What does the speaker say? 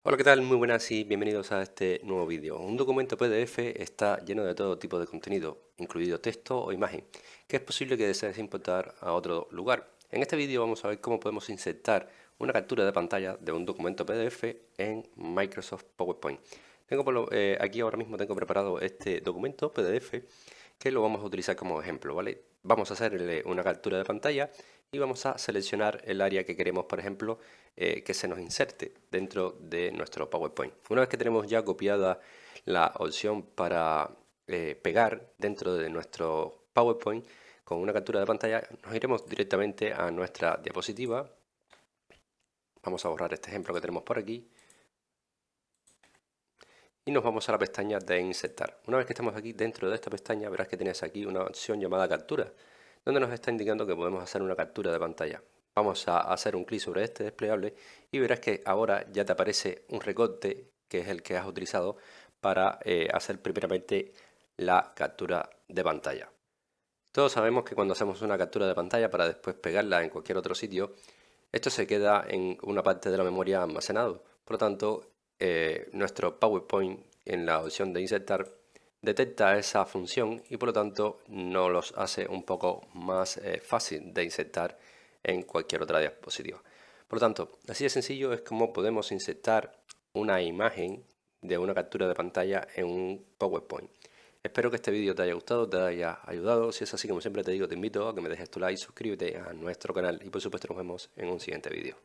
Hola, ¿qué tal? Muy buenas y bienvenidos a este nuevo vídeo. Un documento PDF está lleno de todo tipo de contenido, incluido texto o imagen, que es posible que desees importar a otro lugar. En este vídeo vamos a ver cómo podemos insertar una captura de pantalla de un documento PDF en Microsoft PowerPoint. Aquí ahora mismo tengo preparado este documento PDF que lo vamos a utilizar como ejemplo, ¿vale? Vamos a hacerle una captura de pantalla y vamos a seleccionar el área que queremos, por ejemplo, que se nos inserte dentro de nuestro PowerPoint. Una vez que tenemos ya copiada la opción para pegar dentro de nuestro PowerPoint con una captura de pantalla, nos iremos directamente a nuestra diapositiva. Vamos a borrar este ejemplo que tenemos por aquí y nos vamos a la pestaña de insertar. Una vez que estamos aquí dentro de esta pestaña, verás que tienes aquí una opción llamada captura, donde nos está indicando que podemos hacer una captura de pantalla. Vamos a hacer un clic sobre este desplegable y verás que ahora ya te aparece un recorte, que es el que has utilizado para hacer primeramente la captura de pantalla. Todos sabemos que cuando hacemos una captura de pantalla para después pegarla en cualquier otro sitio, esto se queda en una parte de la memoria almacenado. Por lo tanto, nuestro PowerPoint en la opción de insertar detecta esa función y por lo tanto nos los hace un poco más fácil de insertar en cualquier otra diapositiva. Por lo tanto, así de sencillo es como podemos insertar una imagen de una captura de pantalla en un PowerPoint. Espero que este vídeo te haya gustado, te haya ayudado. Si es así, como siempre te digo, te invito a que me dejes tu like, suscríbete a nuestro canal y por supuesto nos vemos en un siguiente vídeo.